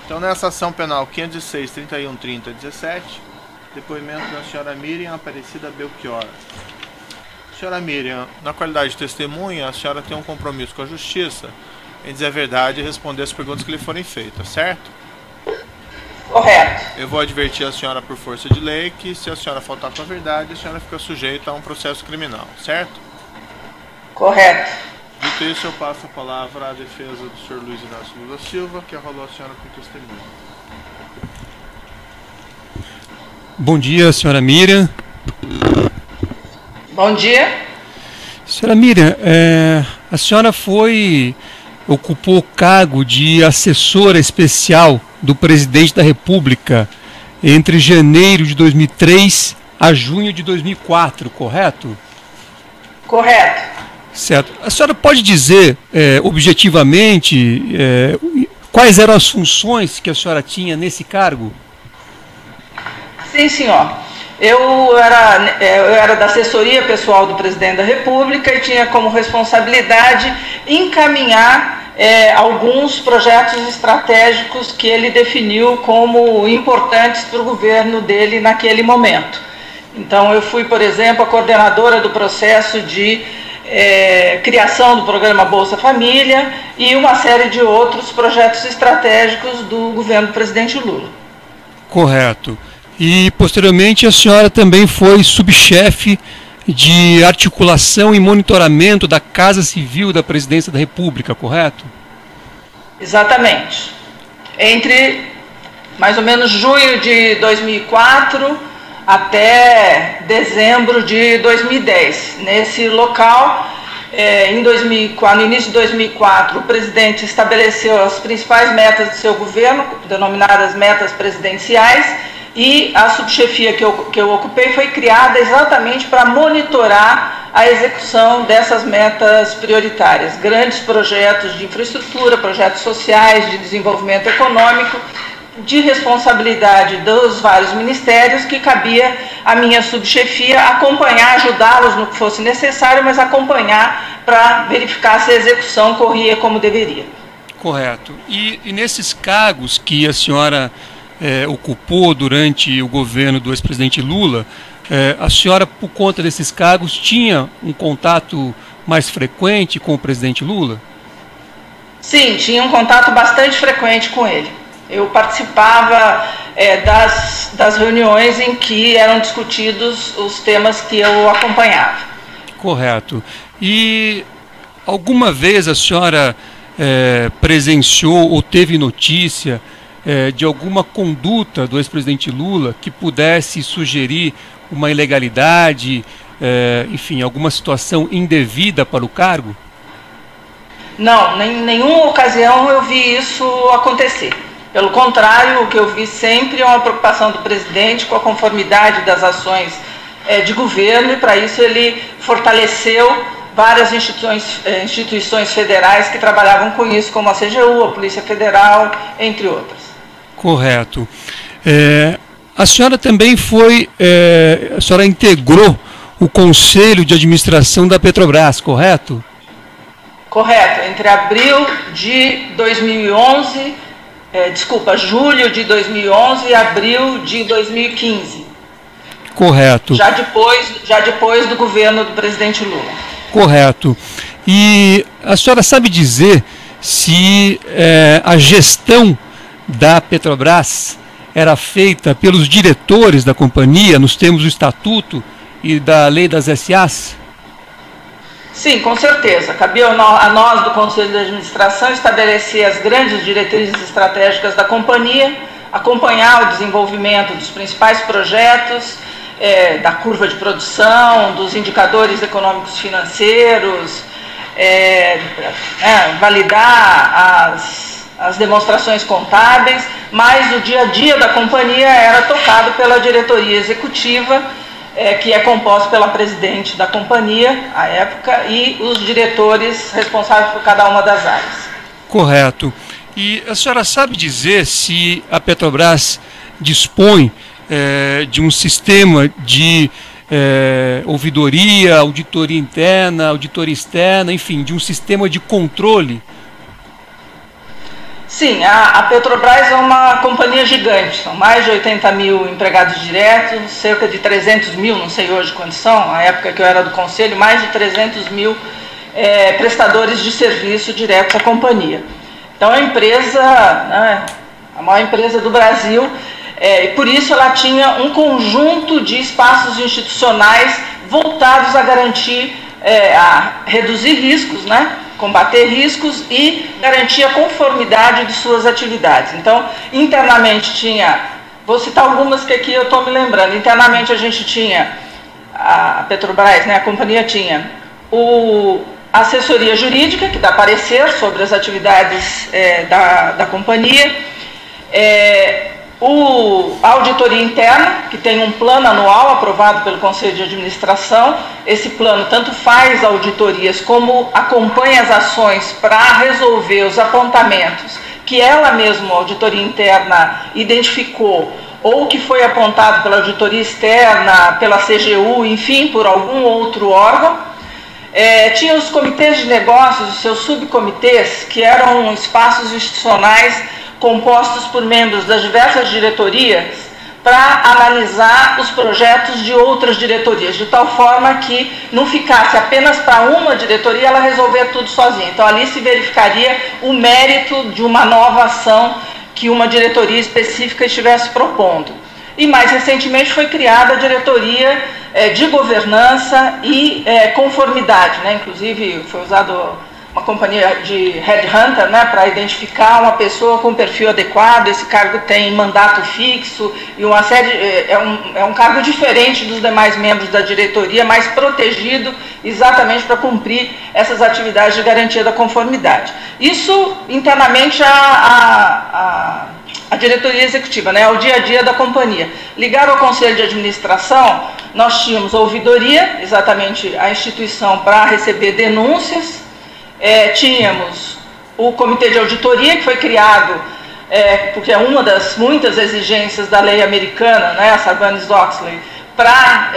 Então, nessa ação penal 506-3130-17, depoimento da senhora Miriam Aparecida Belchior. Senhora Miriam, na qualidade de testemunha, a senhora tem um compromisso com a justiça em dizer a verdade e responder as perguntas que lhe forem feitas, certo? Correto. Eu vou advertir a senhora por força de lei que, se a senhora faltar com a verdade, a senhora fica sujeita a um processo criminal, certo? Correto. Dito isso, eu passo a palavra à defesa do senhor Luiz Inácio Lula Silva, que arrolou a senhora com testemunho. Bom dia, senhora Miriam. Bom dia. Senhora Miriam, a senhora ocupou o cargo de assessora especial do presidente da República entre janeiro de 2003 a junho de 2004, correto? Correto. Certo. A senhora pode dizer, objetivamente, quais eram as funções que a senhora tinha nesse cargo? Sim, senhor. Eu era da assessoria pessoal do presidente da República e tinha como responsabilidade encaminhar alguns projetos estratégicos que ele definiu como importantes para o governo dele naquele momento. Então, eu fui, por exemplo, a coordenadora do processo de criação do programa Bolsa Família e uma série de outros projetos estratégicos do governo do presidente Lula. Correto. E, posteriormente, a senhora também foi subchefe de articulação e monitoramento da Casa Civil da Presidência da República, correto? Exatamente. Entre mais ou menos junho de 2004 até dezembro de 2010. Nesse local, no início de 2004, o presidente estabeleceu as principais metas do seu governo, denominadas metas presidenciais, e a subchefia que eu ocupei foi criada exatamente para monitorar a execução dessas metas prioritárias. Grandes projetos de infraestrutura, projetos sociais, de desenvolvimento econômico, de responsabilidade dos vários ministérios, que cabia à minha subchefia acompanhar, ajudá-los no que fosse necessário, mas acompanhar para verificar se a execução corria como deveria. Correto. E nesses cargos que a senhora ocupou durante o governo do ex-presidente Lula, a senhora, por conta desses cargos, tinha um contato mais frequente com o presidente Lula? Sim, tinha um contato bastante frequente com ele. Eu participava das reuniões em que eram discutidos os temas que eu acompanhava. Correto. E alguma vez a senhora presenciou ou teve notícia de alguma conduta do ex-presidente Lula que pudesse sugerir uma ilegalidade, enfim, alguma situação indevida para o cargo? Não, em nenhuma ocasião eu vi isso acontecer. Pelo contrário, o que eu vi sempre é uma preocupação do presidente com a conformidade das ações de governo, e para isso ele fortaleceu várias instituições federais que trabalhavam com isso, como a CGU, a Polícia Federal, entre outras. Correto. A senhora também a senhora integrou o Conselho de Administração da Petrobras, correto? Correto. Entre abril de 2011, julho de 2011 e abril de 2015. Correto. Já depois do governo do presidente Lula. Correto. E a senhora sabe dizer se a gestão da Petrobras era feita pelos diretores da companhia, nos termos do Estatuto e da Lei das SAs? Sim, com certeza. Cabia a nós do Conselho de Administração estabelecer as grandes diretrizes estratégicas da companhia, acompanhar o desenvolvimento dos principais projetos, da curva de produção, dos indicadores econômicos financeiros, validar as demonstrações contábeis, mas o dia a dia da companhia era tocado pela diretoria executiva, que é composta pela presidente da companhia, à época, e os diretores responsáveis por cada uma das áreas. Correto. E a senhora sabe dizer se a Petrobras dispõe de um sistema de ouvidoria, auditoria interna, auditoria externa, enfim, de um sistema de controle? Sim, a Petrobras é uma companhia gigante, são mais de 80 mil empregados diretos, cerca de 300 mil, não sei hoje quantos são, na época que eu era do conselho, mais de 300 mil prestadores de serviço diretos à companhia. Então, a empresa, né, a maior empresa do Brasil, e por isso ela tinha um conjunto de espaços institucionais voltados a garantir, a reduzir riscos, né, combater riscos e garantir a conformidade de suas atividades. Então, internamente tinha, vou citar algumas que aqui eu estou me lembrando, internamente a gente tinha, a Petrobras, né, a companhia tinha a assessoria jurídica, que dá parecer sobre as atividades da companhia, a auditoria interna, que tem um plano anual aprovado pelo Conselho de Administração. Esse plano tanto faz auditorias como acompanha as ações para resolver os apontamentos que ela mesma, a auditoria interna, identificou, ou que foi apontado pela auditoria externa, pela CGU, enfim, por algum outro órgão. Tinha os comitês de negócios, os seus subcomitês, que eram espaços institucionais compostos por membros das diversas diretorias para analisar os projetos de outras diretorias, de tal forma que não ficasse apenas para uma diretoria ela resolver tudo sozinha. Então ali se verificaria o mérito de uma nova ação que uma diretoria específica estivesse propondo. E mais recentemente foi criada a diretoria de governança e conformidade, né? Inclusive foi usado uma companhia de headhunter, né, para identificar uma pessoa com perfil adequado. Esse cargo tem mandato fixo e uma série, é um cargo diferente dos demais membros da diretoria, mais protegido exatamente para cumprir essas atividades de garantia da conformidade. Isso internamente a diretoria executiva, né, ao dia a dia da companhia. Ligado ao Conselho de Administração, nós tínhamos a ouvidoria, exatamente a instituição para receber denúncias. Tínhamos o Comitê de Auditoria, que foi criado porque é uma das muitas exigências da lei americana, né, a Sarbanes-Oxley, para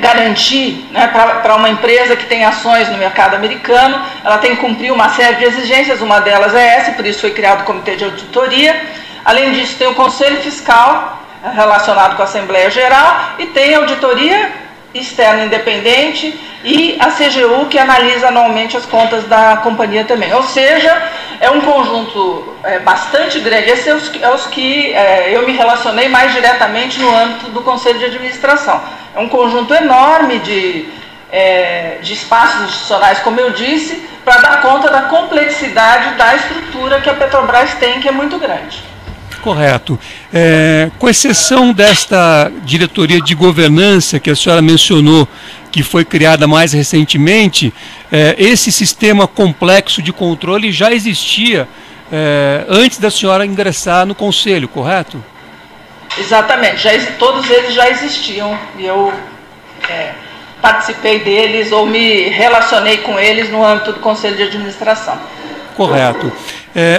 garantir, né, para uma empresa que tem ações no mercado americano, ela tem que cumprir uma série de exigências, uma delas é essa, por isso foi criado o Comitê de Auditoria. Além disso, tem o Conselho Fiscal, relacionado com a Assembleia Geral, e tem a Auditoria Externa Independente e a CGU, que analisa anualmente as contas da companhia também. Ou seja, é um conjunto bastante grande. Esses é os que eu me relacionei mais diretamente no âmbito do Conselho de Administração. É um conjunto enorme de espaços institucionais, como eu disse, para dar conta da complexidade da estrutura que a Petrobras tem, que é muito grande. Correto. Com exceção desta diretoria de governança que a senhora mencionou, que foi criada mais recentemente, esse sistema complexo de controle já existia antes da senhora ingressar no conselho, correto? Exatamente, todos eles já existiam e eu participei deles ou me relacionei com eles no âmbito do Conselho de Administração. Correto.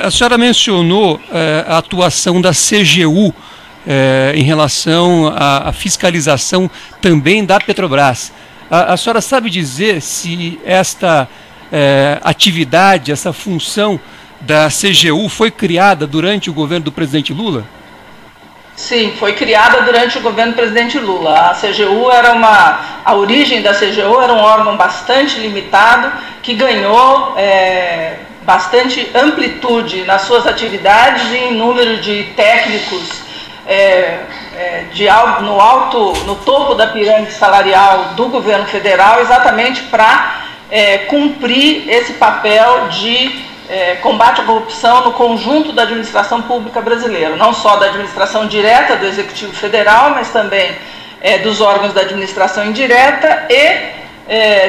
A senhora mencionou a atuação da CGU em relação à fiscalização também da Petrobras. A senhora sabe dizer se esta atividade, essa função da CGU foi criada durante o governo do presidente Lula? Sim, foi criada durante o governo do presidente Lula. A CGU a origem da CGU era um órgão bastante limitado, que ganhou bastante amplitude nas suas atividades e em número de técnicos no topo da pirâmide salarial do governo federal, exatamente para cumprir esse papel de combate à corrupção no conjunto da administração pública brasileira, não só da administração direta do Executivo Federal, mas também dos órgãos da administração indireta e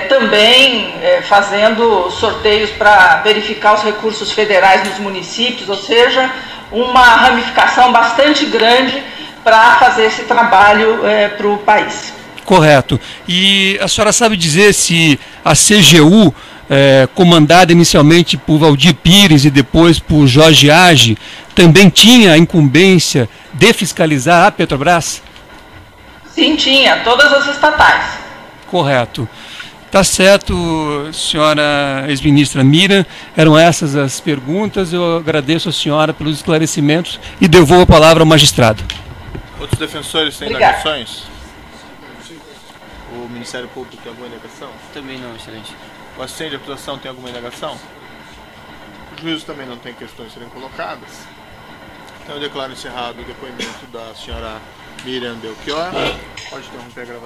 também fazendo sorteios para verificar os recursos federais nos municípios, ou seja, uma ramificação bastante grande para fazer esse trabalho para o país. Correto. E a senhora sabe dizer se a CGU, comandada inicialmente por Valdir Pires e depois por Jorge Age, também tinha a incumbência de fiscalizar a Petrobras? Sim, tinha, todas as estatais. Correto. Tá certo, senhora ex-ministra Miriam, eram essas as perguntas. Eu agradeço a senhora pelos esclarecimentos e devolvo a palavra ao magistrado. Outros defensores têm Obrigada. indagações? O Ministério Público tem alguma indagação? Também não, excelente. O assistente de acusação tem alguma indagação? O juízo também não tem questões a serem colocadas. Então eu declaro encerrado o depoimento da senhora Miriam Belchior. Pode interromper a gravação.